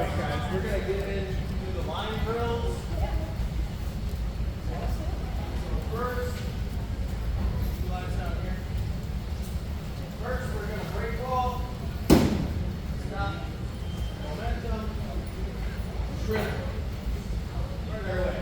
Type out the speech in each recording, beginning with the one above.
right, guys, we're going to get into the line drills. So first, you line us down here. First, we're going to break wall, stop, momentum, shred. Right their way.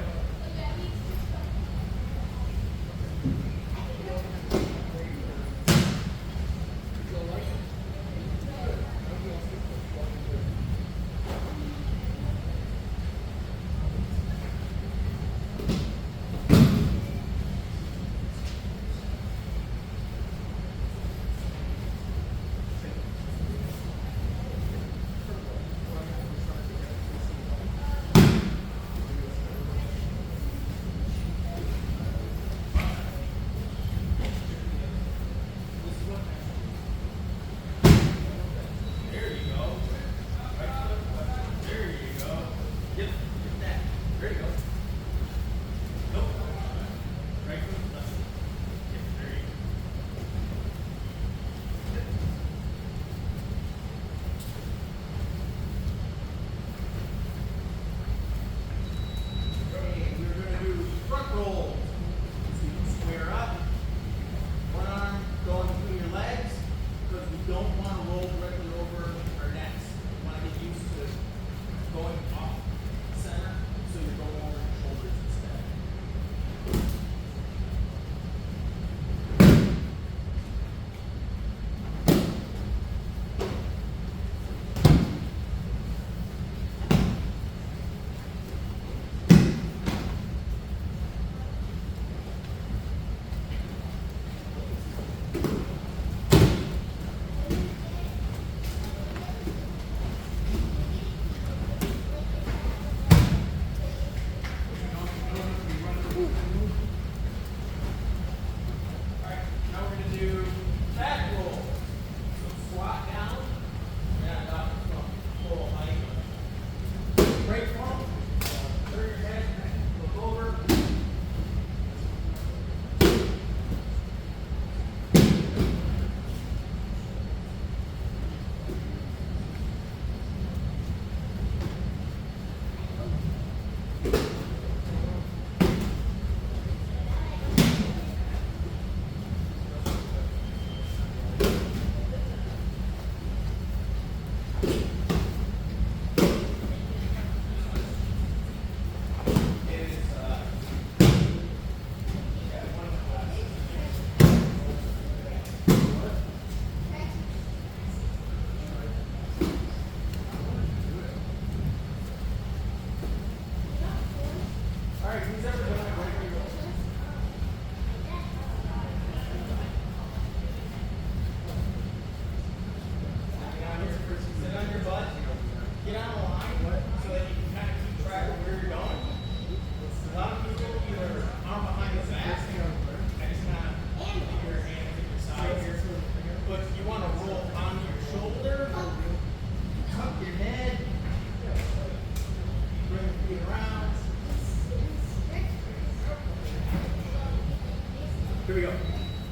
Here we go.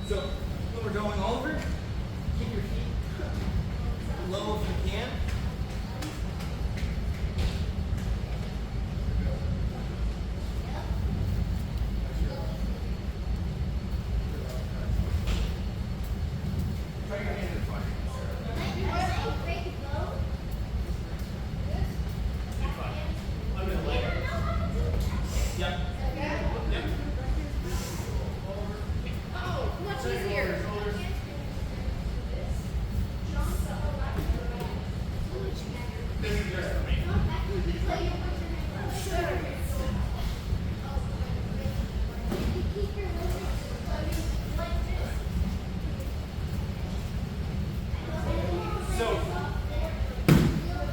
So when we're going over, keep your feet low if you can. Try your hand in the fire. I'm going to lay it. Yep. Yep. Much easier. This is just for me. So,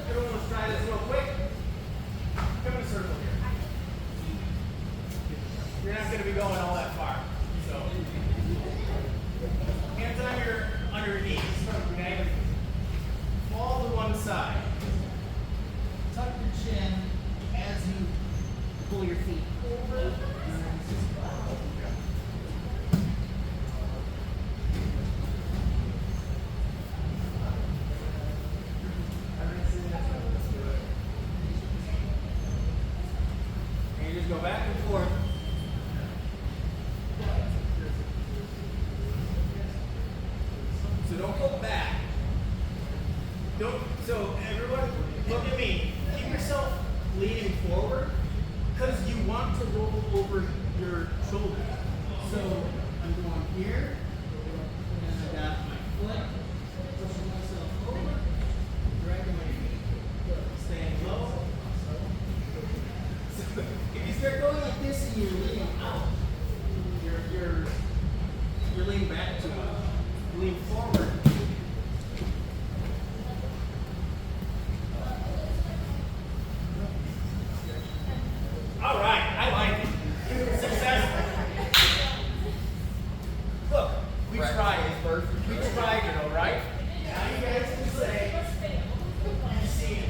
everyone let's try this real quick. Come in a circle here. You're not going to be going all that far. So, hands on your knees, okay? Fall to one side. Tuck your chin as you pull your feet over. go back and forth. So don't go back. So everyone, look at me. Keep yourself leaning forward because you want to roll over your shoulder. So I'm going here, and I got my foot, pushing myself over, dragging my feet, staying low. So if you start going like this and you're leaning out, you're leaning back too much. Lean forward. All right, I like it. Successful. Look, we tried it. We tried it, all right? Now you guys can say, you see it.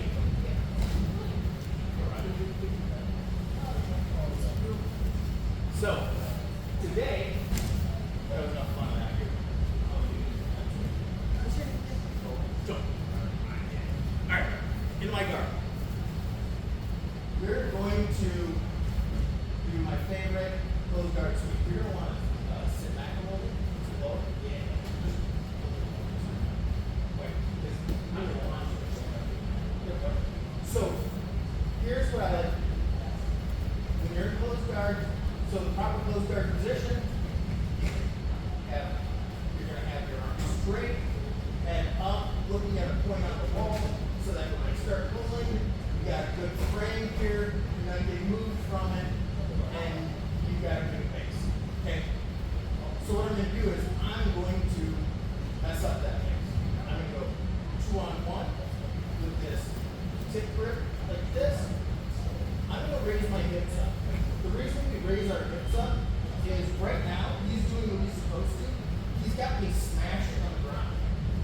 So, today, that was enough fun out here. Jump. All right, in my guard. We're going to do my favorite closed guard sweep. You're going to want to sit back a little bit. Sit lower. Yeah. Wait, I'm going to launch it. So, here's what I like. When you're in closed guard, so the proper closed guard position, you're going to have your arms straight and up, looking at a point on the wall, so that when I start pulling, you got a good frame here, you're not getting moved from it, and you got a good base. Okay? So what I'm going to do is I'm going to mess up that base. I'm going to go 2-on-1 with this tip grip like this. I'm going to raise my hips up. The reason we raise our hips up is right now he's doing what he's supposed to. He's got me smashing on the ground.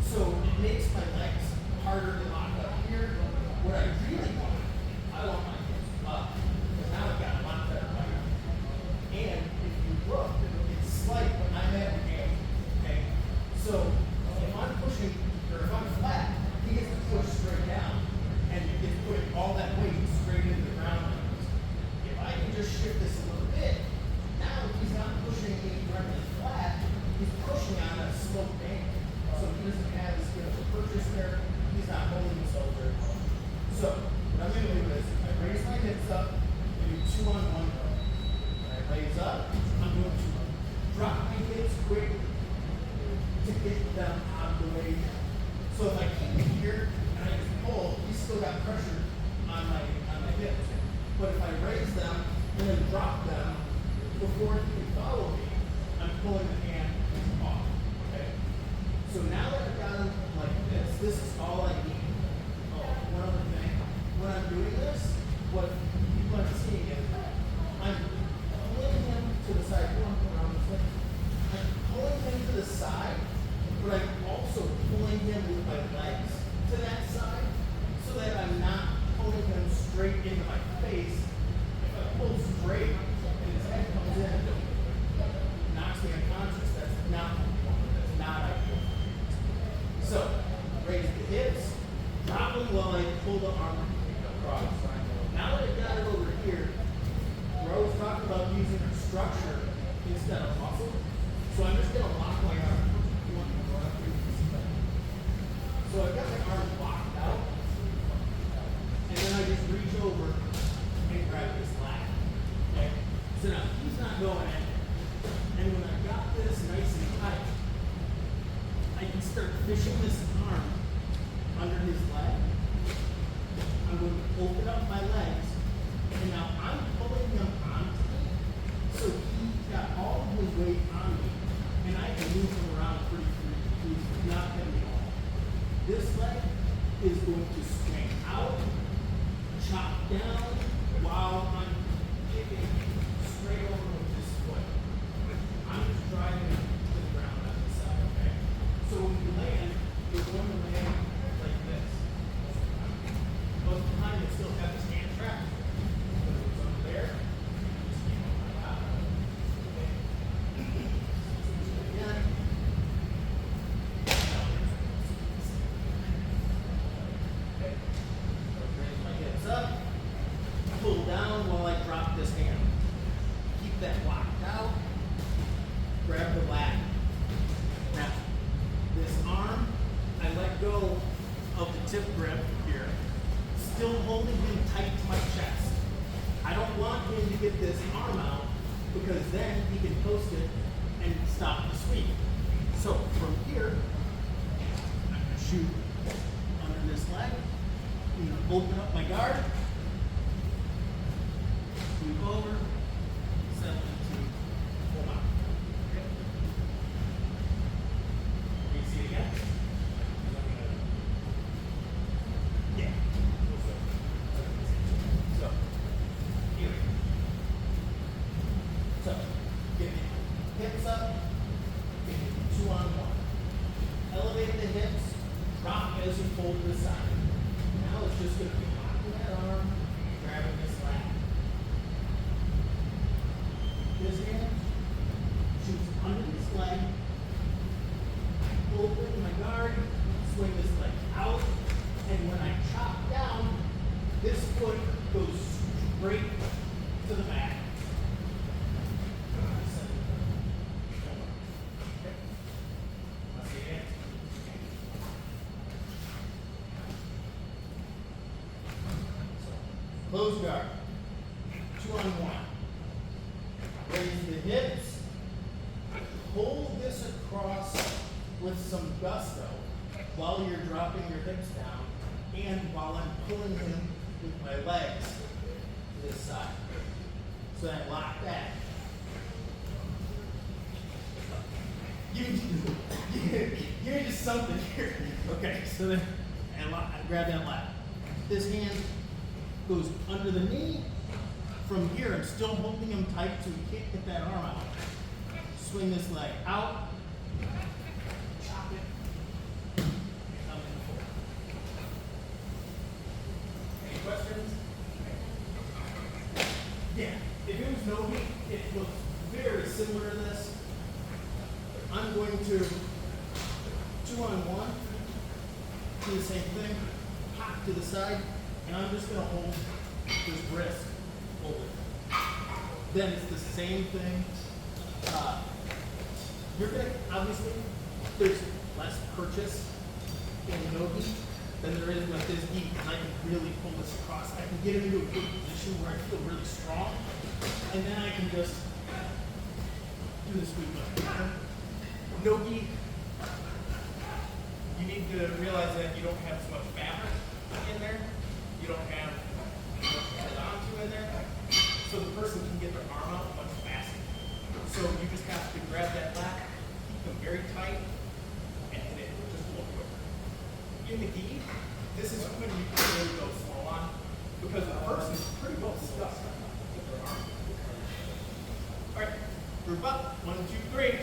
So it makes my legs harder to lock up here. What I really want, I want my hips up. Because now I've got a lot better bite. And if you look, it's slight, but I'm at an angle. Okay? So if I'm pushing, or if I'm flat, he gets to push straight down. And he gets putting all that weight straight into the ground. If I can just shift this a little bit, now he's not pushing me directly flat, he's pushing on a sloped angle. So he doesn't have as good of a purchase there, he's not holding himself very well. So, what I'm going to do is, I raise my hips up, and do 2-on-1 row. When I raise up, I'm going to drop my hips quick to get them out of the way. So if I keep it here, and I just pull, he's still got pressure on my hips. But if I raise them and then drop them before he can follow me, I'm pulling the hand off. Okay? So now that I've got him like this is all I need. Oh, one other thing. When I'm doing this, what people are seeing is I'm pulling him to the side. You want to come around this way? I'm pulling him to the side, but I'm also pulling him with my legs to that side so that I'm not pulling him straight into my face. If I pull straight and his head comes in and knocks me unconscious, that's not what we want. That's not ideal. So, raise the hips, drop them while I pull the arm across. Now that I've got it over here, we're always talking about using a structure instead of muscle. So I'm just going to lock my arm. You want to go up here? So I've got my arm locked out. And then I just reach over and grab this lat. Okay? So now he's not going in. And when I've got this nice and tight, I can start fishing this arm under his leg. I'm going to open up my legs. And now I'm pulling him onto me. So he's got all of his weight on me. And I can move him around pretty freely. He's not heavy at all. This leg is going to swing out, chop down, while I'm kicking straight over with this foot. I'm just driving to the ground on this side, okay? So when you land, you're going to land like this. Both behind it still have this hand trap. But if it's over there, you just keep on my lap. Okay? Again. Okay. Raise my hips up. Pull down while I drop this hand. keep that locked out. Grab the lat. Now, this arm, I let go of the tip grip here, still holding him tight to my chest. I don't want him to get this arm out because then he can post it and stop the sweep. So from here, I'm going to shoot under this leg. I'm going to open up my guard, move over, settle into full mount. Okay? Can you see it again? Yeah. So, here we go. So, get the hips up, get the 2-on-1. Elevate the hips, drop as you fold to the side. Now it's just going to be locking that arm, grabbing this lat. This hand shoots under this leg, open my guard, swing this leg out, and when I chop down, this foot goes straight to the mat. Close guard, 2-on-1. Raise the hips, hold this across with some gusto while you're dropping your hips down and while I'm pulling him with my legs to this side. So I lock that. Give me just something here. Okay, so then I grab that lat. This hand goes under the knee. From here, I'm still holding him tight so he can't get that arm out. Swing this leg out. Chop it. Come in forward. Any questions? Yeah. If it was no heat, it looks very similar to this. I'm going to 2-on-1. Do the same thing. Hop to the side. And I'm just going to hold this wrist. Hold it. Then it's the same thing. You're going to, obviously, there's less purchase in no heat than there is with this heat. And I can really pull this across. I can get him into a good position where I feel really strong. And then I can just do the sweep up. No heat. You need to realize that you don't have as much fabric in there. You don't have much to hold on to in there. So the person can get their arm out much faster. So you just have to grab that lat, keep them very tight, and hit it just a little quicker. In the heat, this is when you can really go slow on because the person's pretty well stuck with their arm. All right, group up. 1, 2, 3.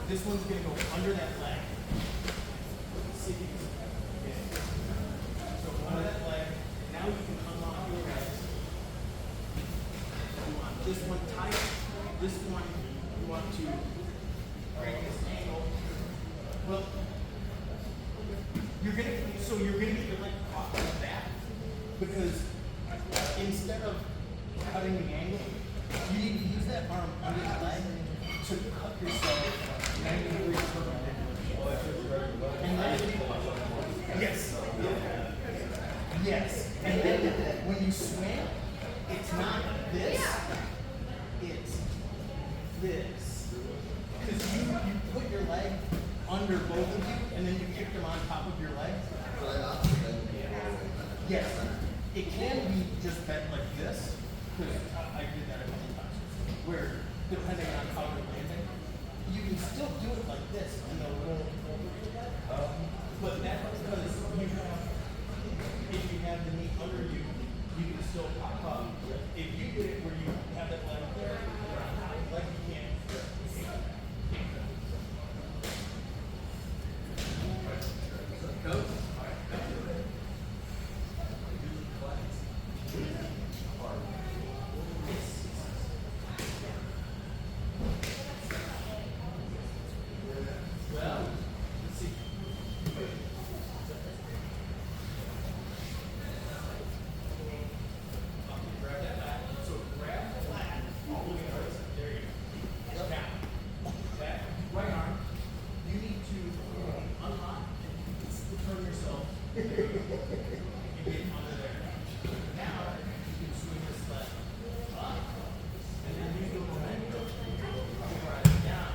This one's going to go under that leg. See if you can get it. So under that leg. Now you can unlock your legs. You want this one tight. This one you want to break this angle. Well, you're going to get your leg caught like that because instead of cutting the angle, you need to use that arm under the leg to cut yourself 90 degrees perpendicular. And then, yes. Yes. And then when you swim, it's not this, it's this. Because you put your leg under both of you and then you kick them on top of your leg. Yes. It can be just bent like this, because I did that a couple times, where depending on how you're landing, you can still do it like this and they'll roll over your head. But that's because if you have the knee under you, still pop up. If you get it where you have that leg up there, like you can't. Coach? Well, let's see. Grab that lat. So grab the lat all the way to the right side. There you go. Now, that right arm, you need to unlock and turn yourself. There you go. And get under there. Now, you can swing this leg up, and then use the momentum to drive it down.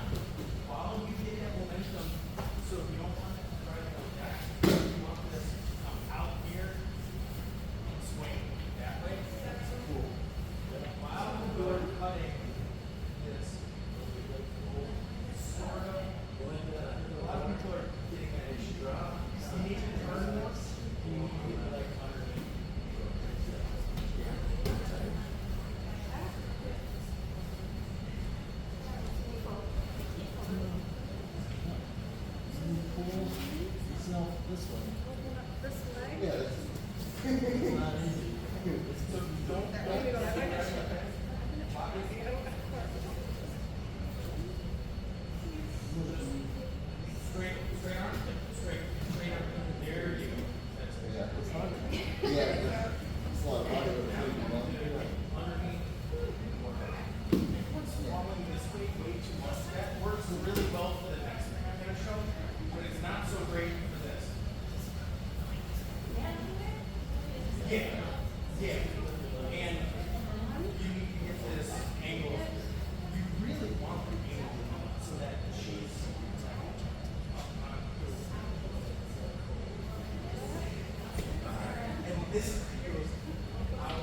While you get that momentum, so if you don't want it to drive it like that, you want this to come out here and swing that way. That's cool. While you're cutting this, sort of, a lot of people are getting that issue. You need to turn this, and you need to get the leg underneath. This one. This leg? Yeah, it's not easy. So don't straight arm, straight arm. There you go. That's it. Yeah, it's hard. Yeah, it's a lot harder to do. Underneath. Swallowing this way too much. That works really well for the next thing I'm going to show, but it's not so great for this. Yeah, yeah. And you need to get this angle. You really want the angle so that she's and this goes out.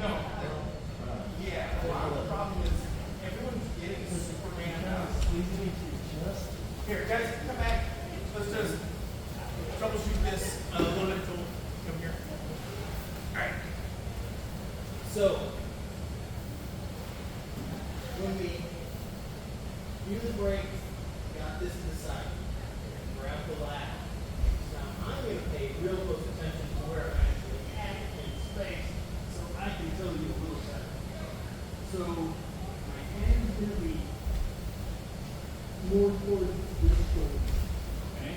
No. Yeah, a lot of the problem is everyone's getting Superman out. Here, guys, come back. Let's just troubleshoot this a little bit. Come here. All right. So, when we use the brake, got this to the side. Grab the lat. Now, I'm going to pay real close attention to where I'm actually at in space so I can tell you a little better. So, my hand is going to be more towards this shoulder. Okay?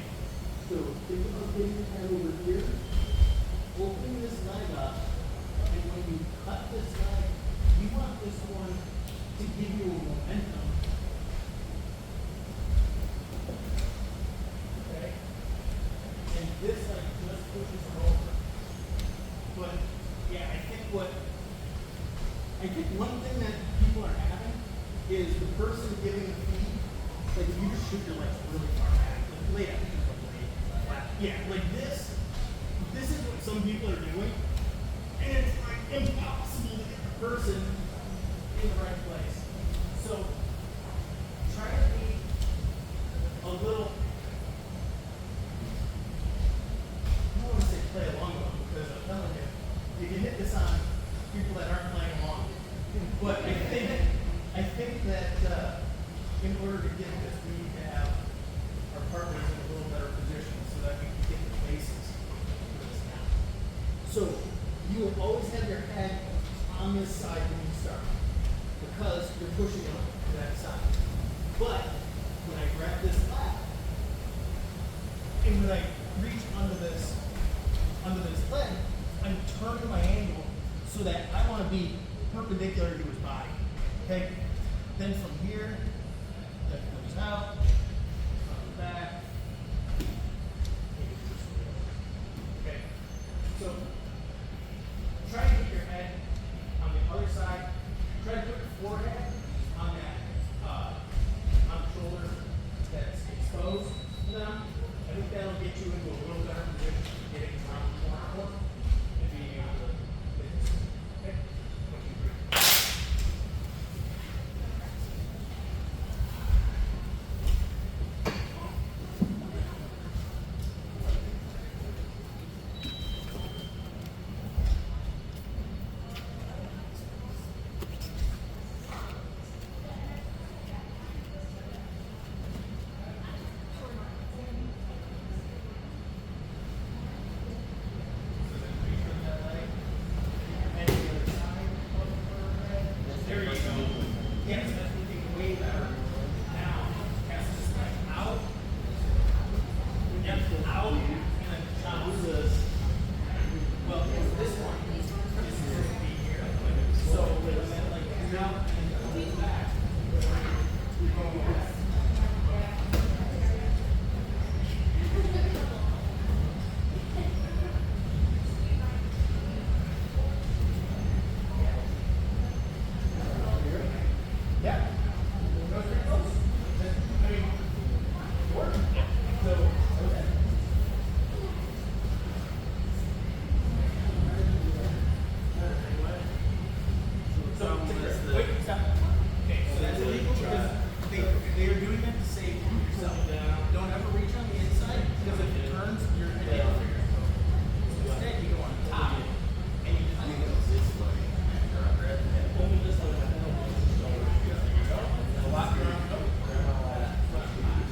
So think about getting your hand over here, opening this leg up, and when you cut this leg, you want this one to give you a momentum. Okay? And this leg just pushes it over. But yeah, I think one thing that people are having is the person giving the feed. Like if you just shoot your legs really far back, like lay out, yeah, like this is what some people are doing, and it's like impossible to get the person in the right place. So try to be a little, I don't want to say play along with them because I'm telling you, you can hit this on people that aren't playing along. But I think that in order to get this, we need to have our partners in a little better position so that we can get the basis for this now. So you will always have your head on this side when you start because you're pushing it to that side. But when I grab this lat and when I reach under this leg, I'm turning my angle so that I want to be perpendicular to his body. Okay? Then from here, that comes out, comes back. Okay. So try to get your head on the other side. Try to put your forehead on that on the shoulder that's exposed to them. I think that'll get you into a little better position for getting around the corner and being able to hit this. Okay? 1, 2, 3. they are doing that to save yourself. Don't ever reach on the inside because if it turns, you're going to hit your finger. So instead, you go on top and you just do this way. Only this way. So lock your arm.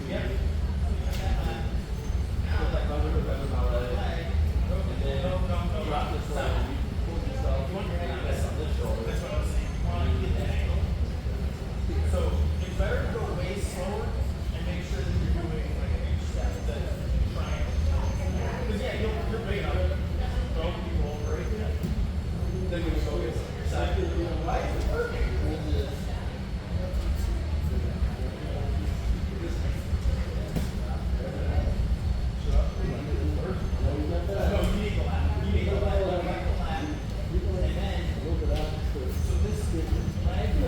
Yep. Now, like, leg. No. Drop this way. You want your head on this shoulder. That's what I was saying. You want to get that angle. So it's better to go way slower and make sure that you're doing like each step that you're trying. Because yeah, you're big enough. Throw people over it. Then you go get some of your side. Why is it perfect? No, you need the lap. You need the lap. And then, so this leg you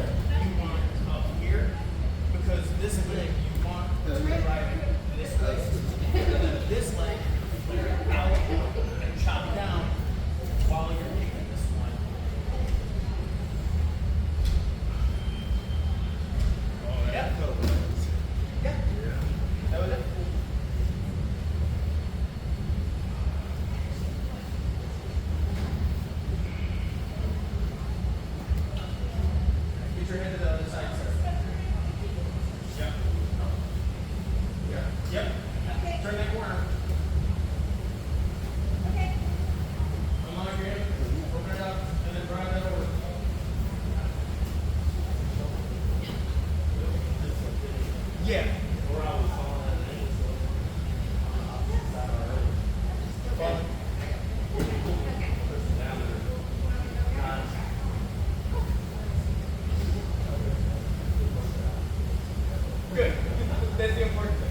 want up here because this leg you want to drive this way. And then this leg you clear out and chop down while you're kicking this one. Oh, yeah. Yeah. That was it. Get your head to the other side, sir. Yep. Yep. Okay. Turn that corner. Okay. Unlock your hand, open it up, and then drive that over. Yeah. Good. That's the important thing.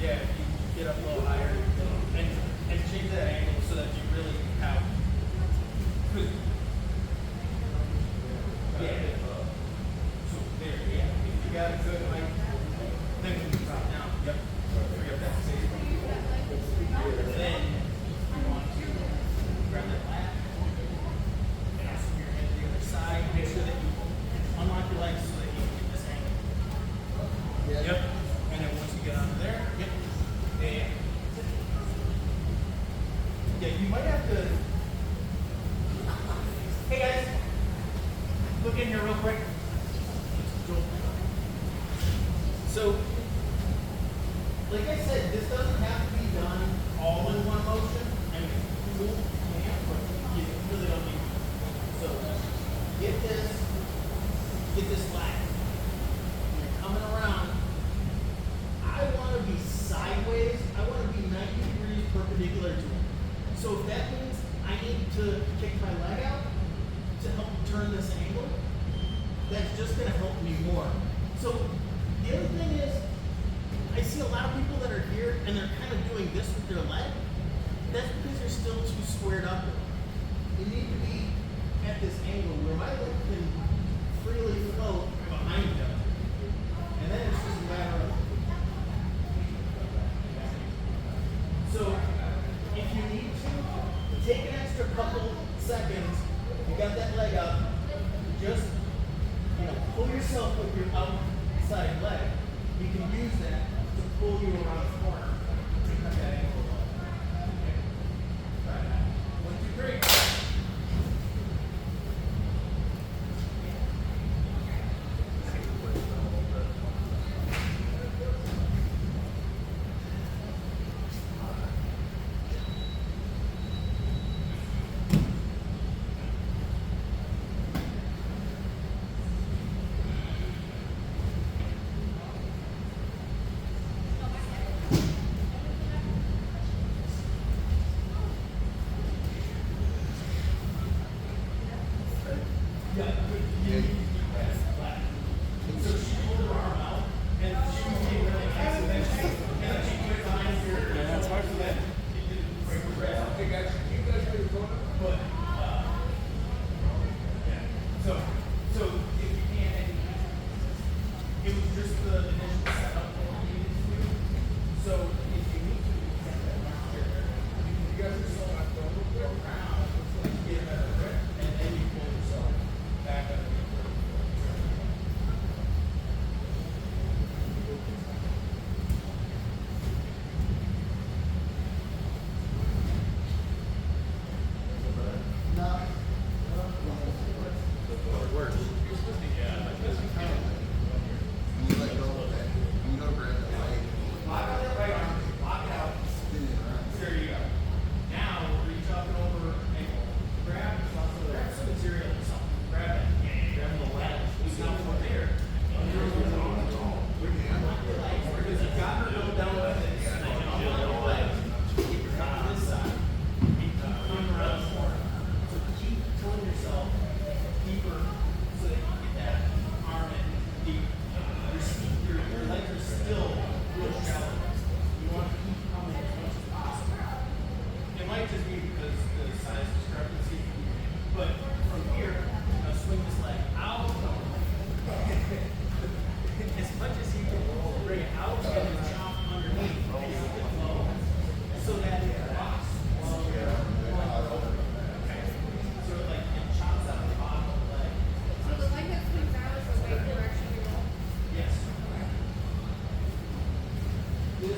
Yeah, you get up a little higher and change that angle so that you really have. Yeah. So there, yeah. If you got a good height, then you can drop down. Yep. Free up that space. Then you want to grab that lat and also your hand to the other side. Make sure that you unlock your legs so that you can get this angle. Yep. And then once you get under there, yep. Yeah. Yeah, you might have to. Hey guys, look in here real quick. So, like I said, this doesn't have to be done all in one motion. I mean, you can, but you really don't need to. So, get this lag. When you're coming around, I want to be sideways. I want to be 90 degrees perpendicular to it. So if that means I need to kick my leg out to help turn this angle, that's just going to help me more. So the other thing is, I see a lot of people that are here and they're kind of doing this with their leg. That's because they're still too squared up. You need to be at this angle where my leg can freely float behind you. And then it's just a matter of. So if you need to, take an extra couple seconds. You got that leg up. Just pull yourself with your outside leg. You can use that to pull you around the corner. Okay. Right. 1, 2, 3.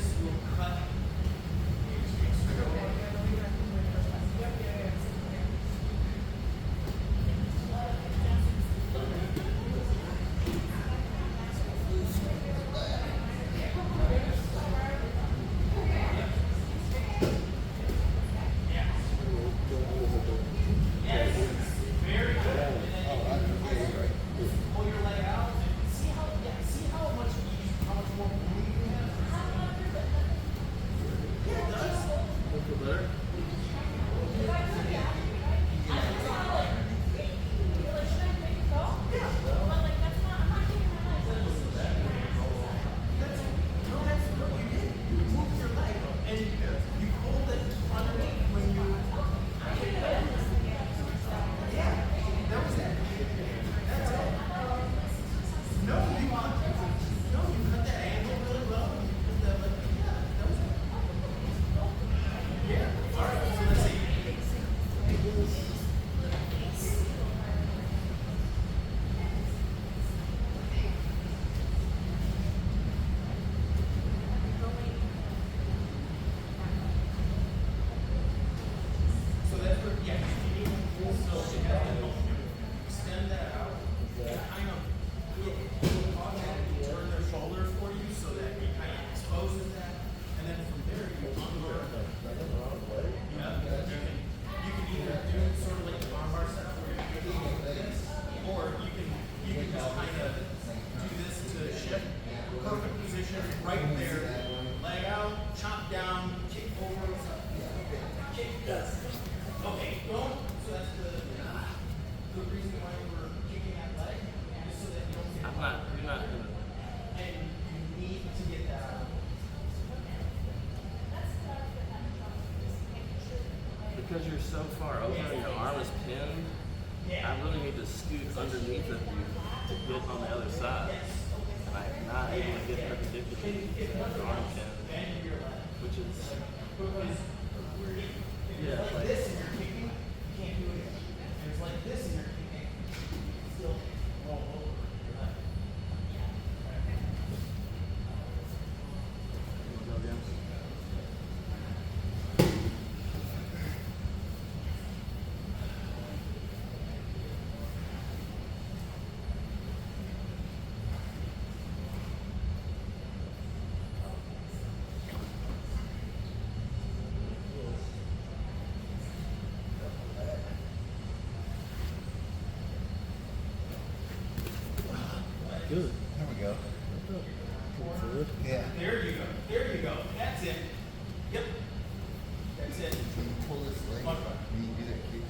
this will cut. Very good. Pull your leg out. See how much more room you have? Yeah, it does. Feel better? No, that's what you did. You moved your leg and you pulled it underneath when you. Yeah, that was it. That's it. No, you cut that angle really well. You put that like, yeah, that was it. Yeah. All right. So let's see. So that's where, yeah, you need to extend that out. Kind of, it'll automatically turn their shoulders for you so that it kind of exposes that. And then from there, you under. Yeah, you can either do sort of like the armbar setup where you do this, or you can just kind of do this to shift. Perfect position right there. Leg out, chop down, kick over, kick. Okay, don't. So that's the reason why we're kicking that leg, is so that you don't get. You're not gonna. And you need to get that out. Because you're so far over and your arm is pinned, I really need to scoot underneath of you to get on the other side. And I'm not able to get perpendicular to the arm pin, which is, yeah, Like like, this and you're kicking, you can't do it. And it's like this and you're kicking, still roll over your leg. good. There we go. Yeah. There you go. There you go. That's it. Yep. That's it. Can you pull this leg? Much better. Can you do that kick?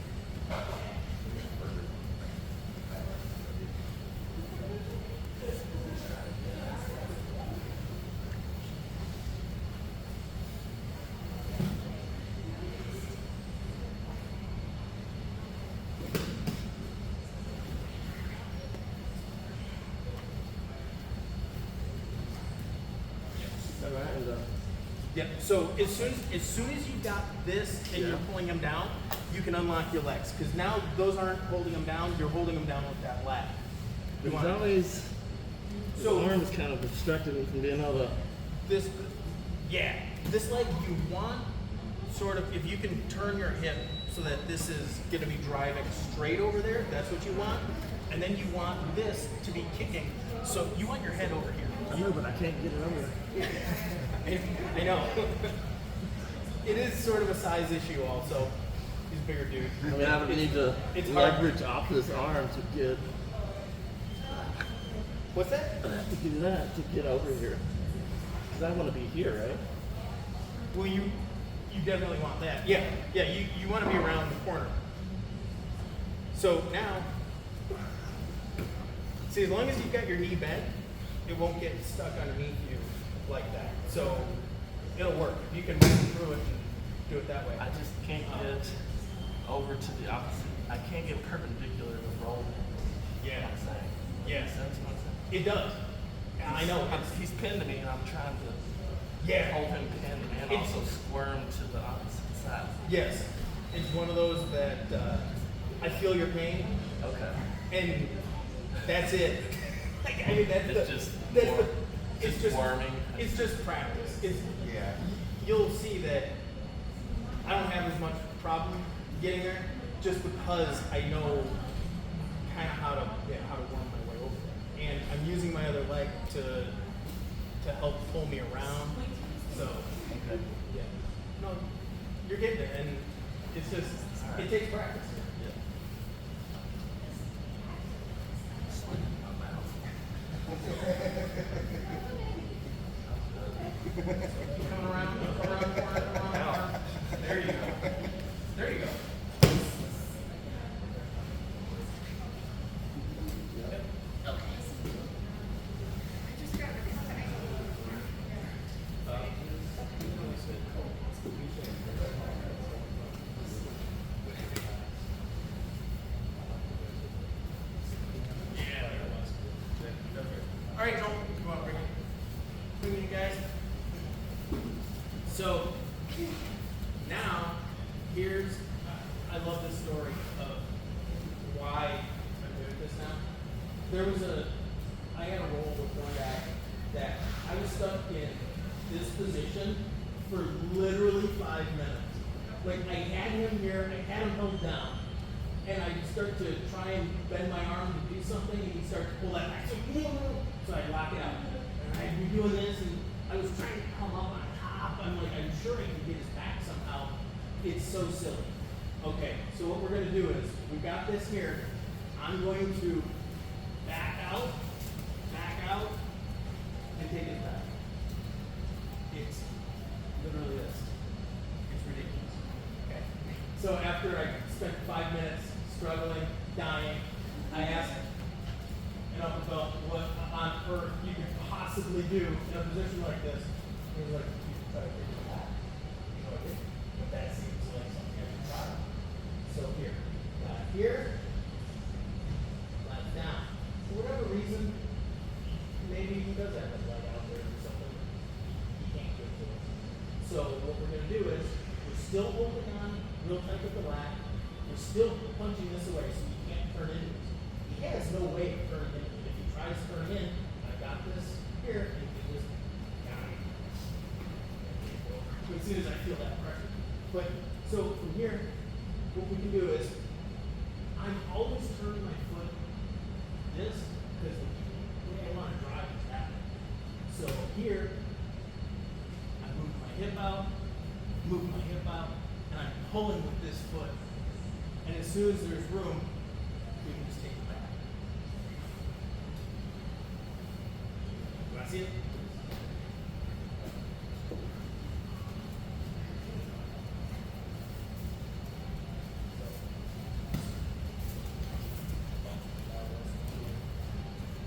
Yep. So as soon as you got this and you're pulling them down, you can unlock your legs because now those aren't holding them down. You're holding them down with that leg. You There's want always, So- the arm is kind of obstructing me from being able to. this, yeah, this leg you want sort of if you can turn your hip so that this is going to be driving straight over there. That's what you want, and then you want this to be kicking. So you want your head over here. I know, but I can't get it over there. I know. It is sort of a size issue also. He's a bigger dude. I mean, I would need to It's hard. leverage off this arm to get. What's that? I have to do that to get over here. Because I want to be here, right? Well, you definitely want that. Yeah, you want to be around the corner. So now, see, as long as you've got your knee bent, it won't get stuck underneath you like that. So it'll work. If you can move through it and do it that way. I just can't get over to the opposite. I can't get perpendicular to roll. Yeah. What I'm saying. Yeah. Makes sense what I'm saying? It does. I know. He's pinned to me, and I'm trying to Yeah. hold him pinned and It's- also squirm to the opposite side. Yes. It's one of those that I feel your pain, Okay. and that's it. Like, I mean, It's just that's more it's just worming. It's just practice. Yeah. You'll see that I don't have as much problem getting there, just because I know kind of how to worm my way over there, and I'm using my other leg to help pull me around. So Okay. yeah, no, you're getting there, and it's just it takes practice. Yeah. Come around the corner, come around. There you go. There you go. All right, Joel, come on, bring it in, guys. So now, I love this story of why I'm doing this now. I had a role with one guy that I was stuck in this position for literally 5 minutes. Like, I had him here, I had him held down, and I'd start to try and bend my arm to do something, and he'd start to pull that back. So I'd lock it out. And I'd be doing this, and I was trying to come up on top. I'm like, I'm sure I can get his back somehow. It's so silly. Okay, so what we're going to do is, we got this here. I'm going to back out, and take it back. It's literally this. It's ridiculous. Okay. So after I spent 5 minutes struggling, dying, I asked an about what on earth you could possibly do in a position like this. He was like, you can try to figure it out. You know, but that seems like something I should try. So here, left down. For whatever reason, maybe he does have his leg out there or something. He can't get to it. So what we're going to do is, we're still holding on real tight with the lat. We're still punching this away so he can't turn into it. He has no way of turning into it. If he tries to turn in, I got this here, and he can just down. As soon as I feel that pressure. But so from here, what we can do is, I'm always turning my foot this, because the way I want to drive is that way. So here, I move my hip out, and I'm pulling with this foot. And as soon as there's room, we can just take it back. Do I see it?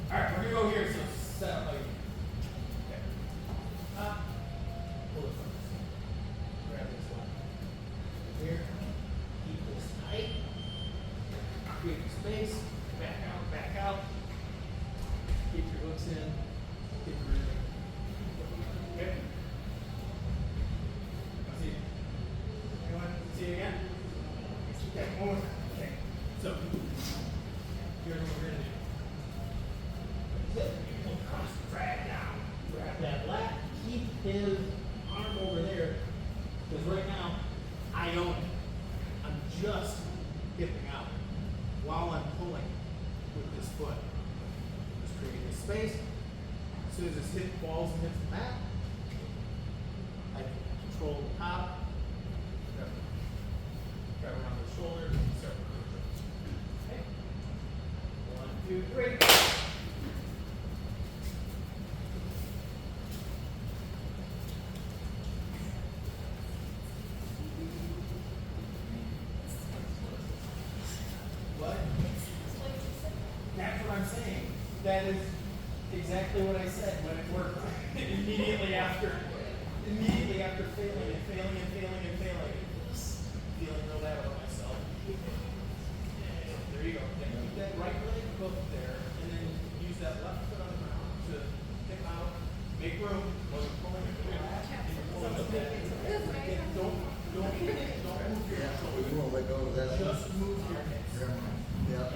All right, we're gonna go here. So set up like okay. Up, pull it from this. Grab this one. Here, keep this tight. Create space. Back out. Keep your hooks in. Keep your breathing. Okay. See. Anyone see it again? Okay. One more time. Okay. So here's what we're gonna do. Cross, drag down, grab that lat, keep his arm over there, because right now, I own it. I'm just hipping out while I'm pulling with this foot. Just creating a space. As soon as his hip falls and hits the mat, I can control the top, grab around the shoulders, and start moving. Okay. 1, 2, 3. What? That's what I'm saying. That is exactly what I said when it worked. Immediately after failing and feeling real bad about myself. There you go. Then keep that right leg hooked there, and then use that left foot on the ground to hip out, make room while you're pulling it through. And you're pulling with that. Don't move your hips. You won't let go of that. Just move your hips. Yeah.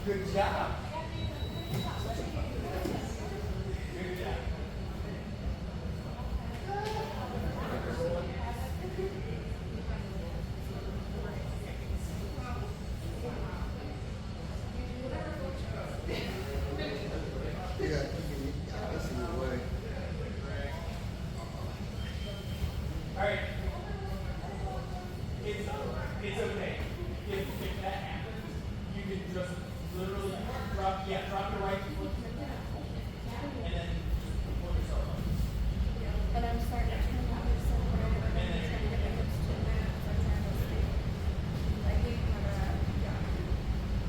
Good job. Good job. Yeah, that's in the way. All right. It's okay. If that happens, you can just literally drop your right foot and then just pull yourself up. But I'm starting to turn my hips over and I'm trying to get my hips to the mat. So I'm trying to stay. I gave my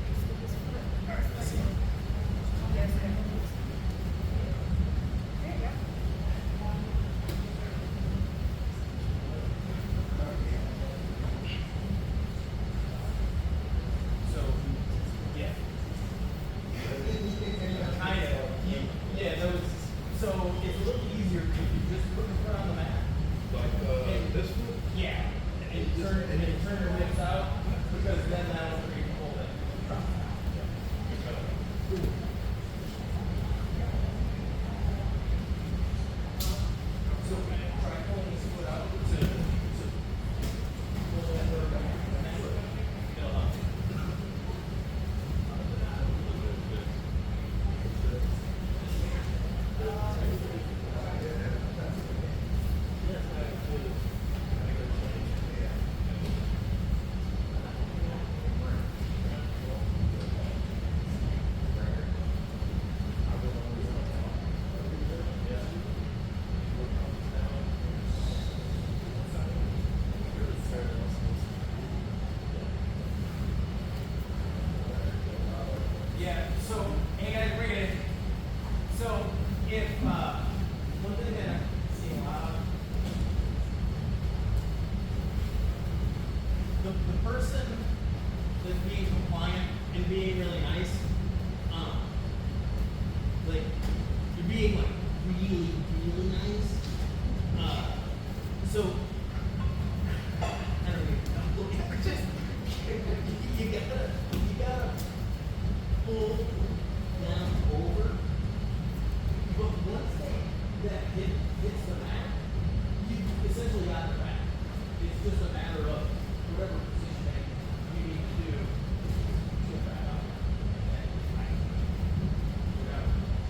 this foot. Yes, there you go. So, yeah. Kind of. Yeah, those. So it's a little easier if you just put your foot on the mat. Like this one? Yeah. And you turn your hips out because then that'll create a pull that drop. So try pulling this foot out to pull that foot back. It'll help. Yeah, so, hey guys, bring it in. So, if, one thing that I'm seeing a lot of, the person that's being compliant and being really nice, like, you're being like really, really nice. So, I don't even know, just, you gotta pull down over. But once that hits the mat, you essentially got the mat. It's just a matter of whatever positioning you need to do to get that up.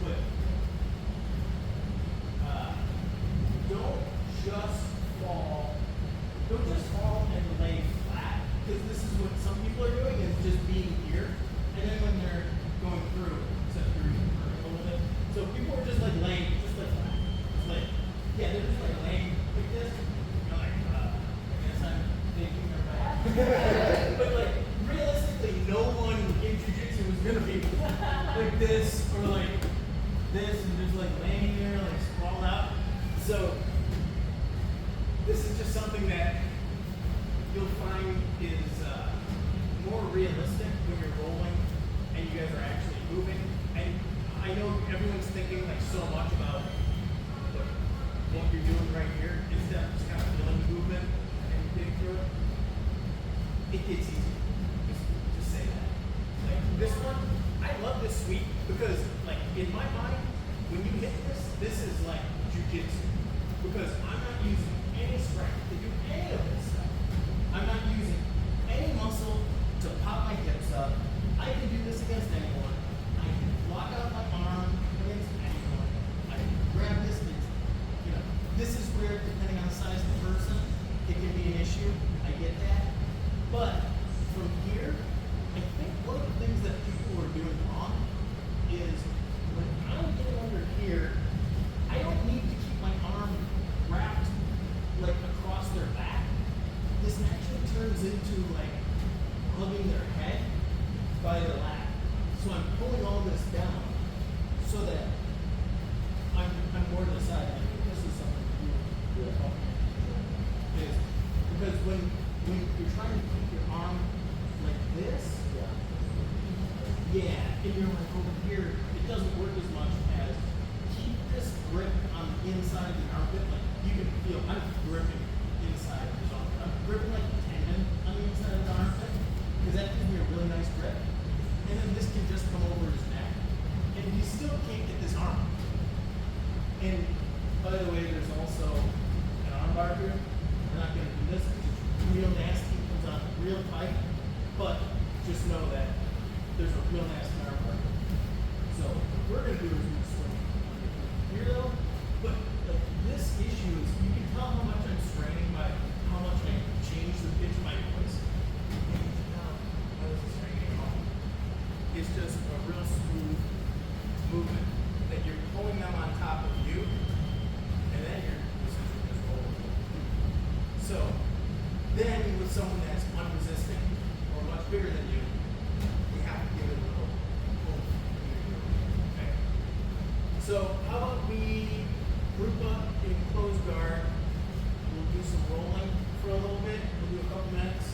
But don't just fall. Don't just fall and lay flat, because this is what some people are doing, is just being here. And then when they're going through, except through a little bit. So people are just like laying, just like flat. Just like, yeah, they're just like laying like this. You're like, I guess I'm thinking they're bad. But like, realistically, no one in jiu-jitsu is gonna be like this or like this and just like laying there, like sprawled out. So this is just something that you'll find is more realistic when you're rolling and you guys are actually moving. And I know everyone's thinking like so much about what you're doing right here instead of just kind of feeling the movement and getting through it. It gets easier. Just say that. Like this one, I love this sweep because like in my mind, when you hit this, this is like jiu-jitsu. Because I'm not using any strength to do any of this stuff. I'm not using any muscle to pop my hips up. I can do this against anyone. I can lock out my arm against anyone. I can grab this. This is where, depending on the size of the person, it can be an issue. I get that. But from here, I think one of the things that people are doing wrong is when I'm getting under here, I don't need to keep my arm wrapped like across their back. This actually turns into like hugging their head by their lap. So I'm pulling all this down so that I'm more to the side. I think this is something you really help me. Is because when you're trying to keep your arm like this, yeah, and you're like over here, it doesn't work as much as keep this grip on the inside of the armpit. Like you can feel, I'm gripping inside of the armpit. I'm gripping like a tendon on the inside of the armpit because that gives me a really nice grip. And then this can just real tight, but just know that there's a real nasty arm part. So what we're gonna do is we swing here though, but like this issue is you can tell how much I'm straining by how much I change the pitch of my voice. I wasn't straining at all. It's just a real smooth movement that you're pulling them on top of you, and then you're essentially just rolling. So then with someone that's unresisting or much bigger than you, you have to give it a little pull. Okay. So how about we group up in closed guard? We'll do some rolling for a little bit. We'll do a couple minutes.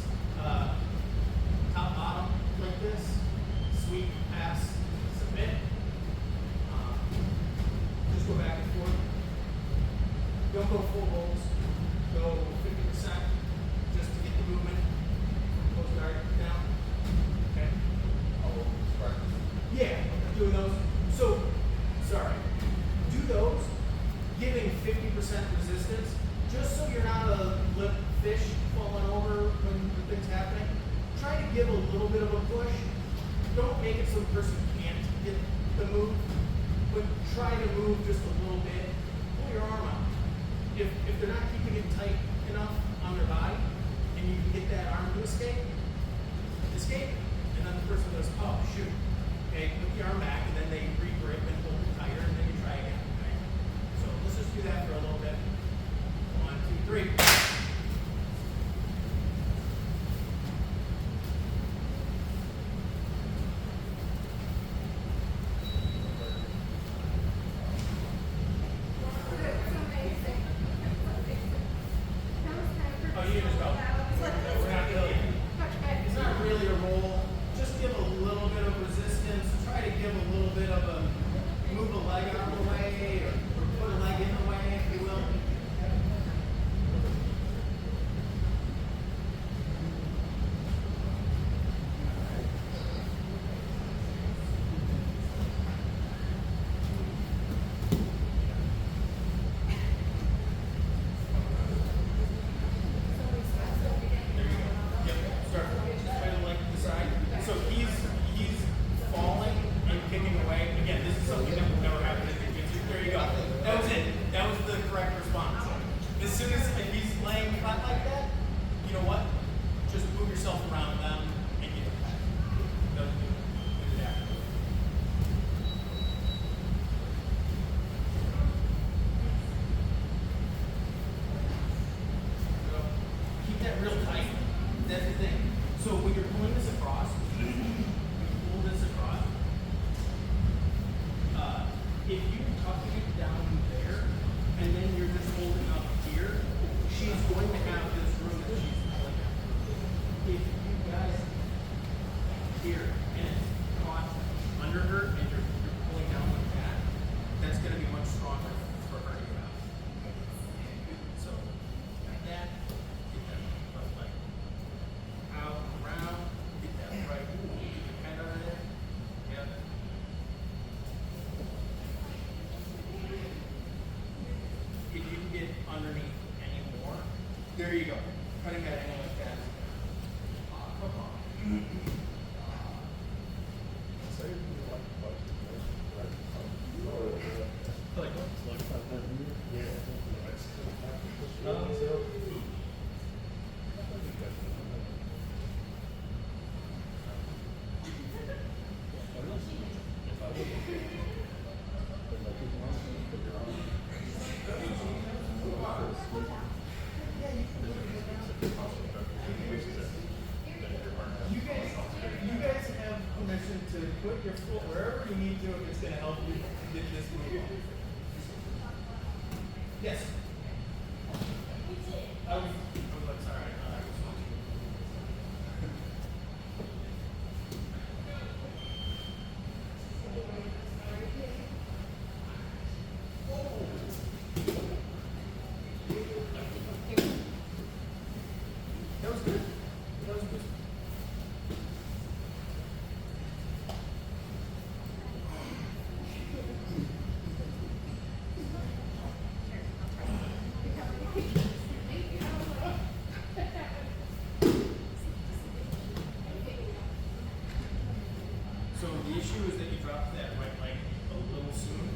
Top bottom like this. Sweep, pass, submit. Just go back and forth. Don't go full holds. Go 50% just to get the movement from closed guard down. Okay. Yeah, doing those. So, sorry. Do those, giving 50% resistance, just so you're not a limp fish falling over when the thing's happening. Try to give a little bit of a push. Don't make it so the person can't get the move, but try to move just a little bit. Pull your arm out. If they're not keeping it tight enough on their body, and you can get that arm to escape, and then the person goes, oh shoot. Okay, put the arm back, and then they re-grip and hold it tighter, and then you try again. Okay? So let's just do that for a little bit. 1, 2, 3. Oh, you just go. We're not really. It's not really a roll. Just give a little bit of resistance. Try to give a little bit of a move a leg out of the way or put a leg in the way, if you will. So he's falling and kicking away. Again, this is something that will never happen in Jiu-Jitsu. There you go. That was it. That was the correct response. As soon as if he's laying flat like that, you know what? Just move yourself around them and get it back. Don't do it after. So, keep that real tight. That's the thing. So when you're pulling this across, pull this across. If you're tucking it down there, and then you're just holding up here, she's going to have this room that she's pulling out. If you guys here and it's caught under her and you're pulling down like that, that's going to be much stronger for her to get out. So like that, get that left leg out and around, get that right hand under there. Yep. If you can get underneath anymore, there you go. Cutting that angle like that. Come on. Like you guys have permission to put your foot wherever you need to if it's going to help you get this move on. Yes. I was like, sorry. I was watching. That was good. That was good. drop that right leg a little soon.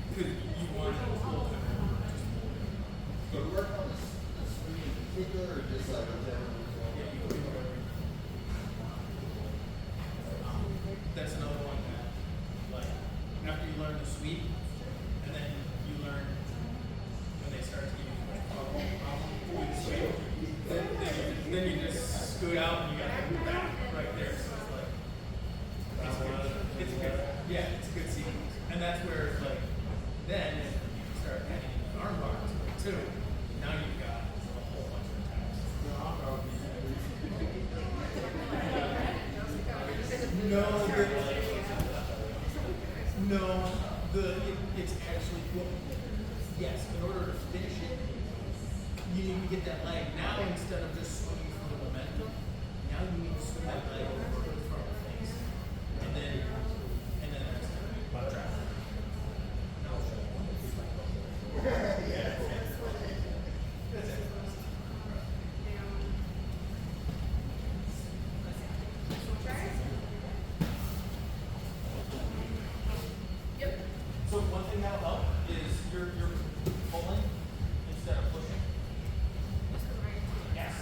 Because you want it a little bit more. Do you work on the swing in particular or just like a general? Yeah, you can do whatever. That's another one that, like, after you learn the sweep, and then you learn when they start to give you like doing the sweep, then you just scoot out and you got to move back right there. So it's like, it's good. Yeah, it's a good sequence. And that's where, like, then if you start adding arm bars too, now you've got a whole bunch of attacks. It's actually cool. Yes, in order to finish it, you need to get that leg. Now instead of just swinging for the momentum, now you need to swing that leg over in front of the face. And then that's butt trap. So one thing that'll help is you're pulling instead of pushing. Yes.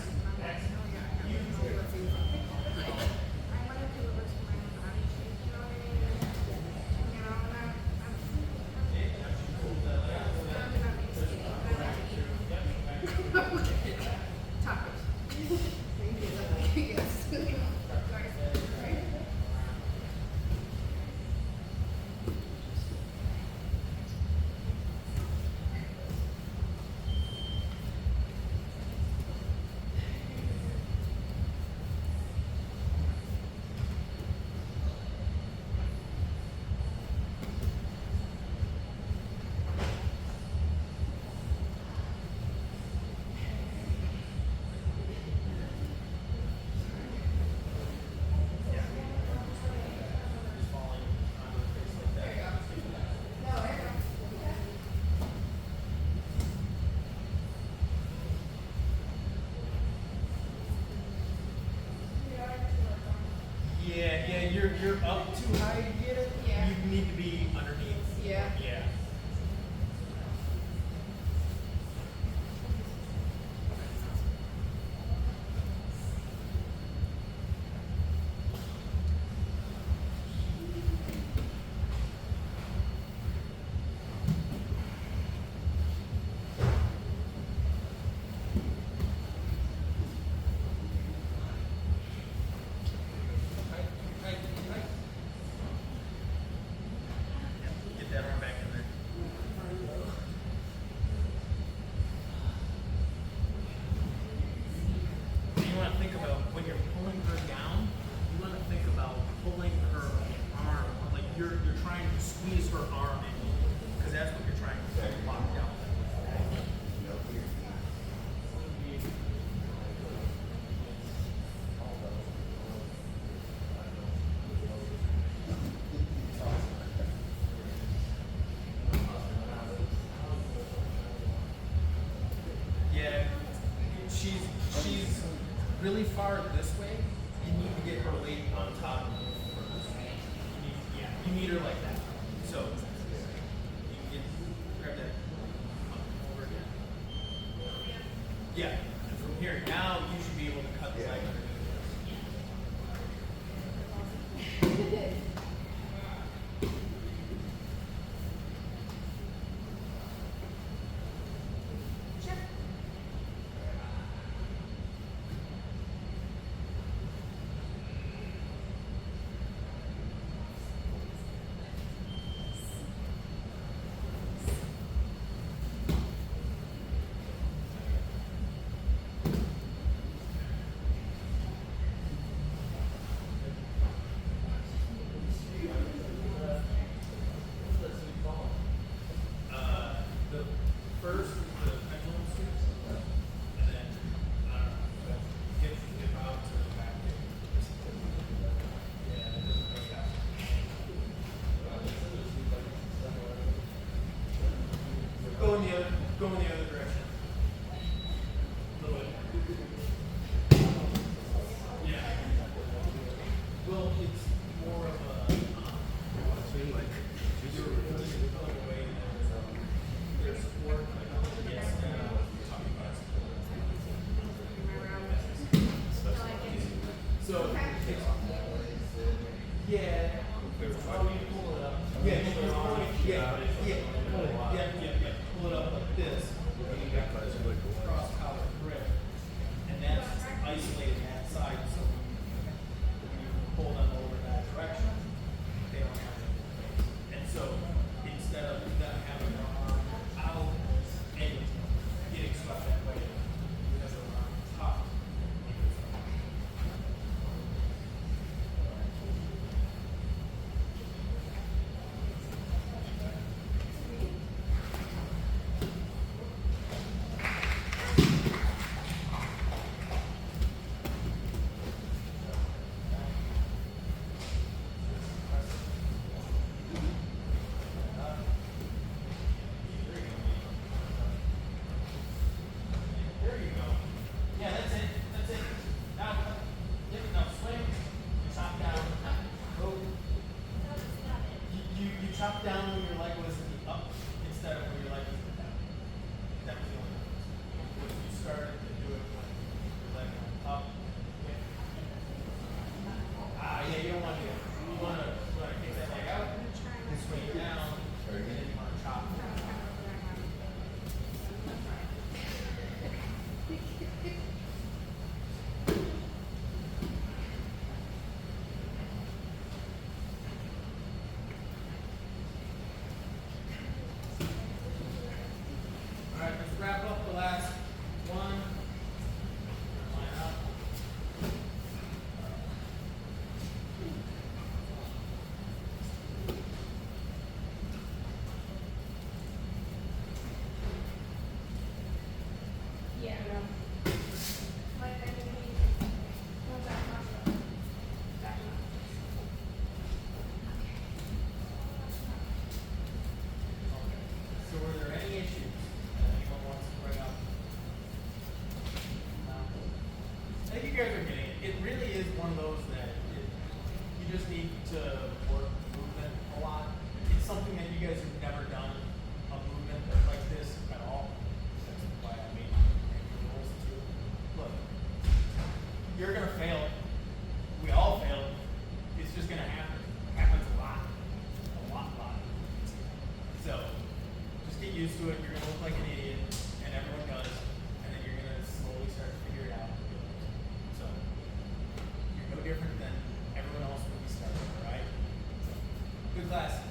Yeah, you're up too high to get it. Yeah. You need to be underneath. Yeah. Yeah. Get that arm back in there. You want to think about when you're pulling her down, you want to think about pulling her arm, like you're trying to squeeze her arm in, because that's what you're trying to lock down. Yeah, she's really far this way. You need to get her weight on top of her first. You need her like that. So you can grab that over again. Yeah, and from here now you should be able to cut the leg underneath. Yeah. Like I mean, no back muscle. Back muscle. So were there any issues that anyone wants to bring up? No? I think you guys are getting it. It really is one of those that you just need to work movement a lot. It's something that you guys have never done, a movement like this at all. That's why I made the rules too. Look, you're gonna fail. We all fail. It's just gonna happen. It happens a lot. A lot. So just get used to it. You're gonna look like an idiot, and everyone does, and then you're gonna slowly start to figure it out. So you're no different than everyone else when we started, all right? Good class.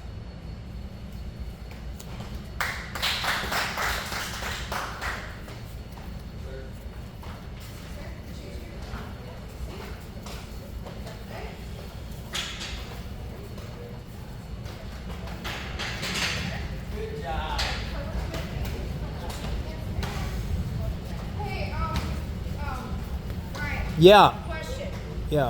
Good job. Hey, Ryan. Yeah.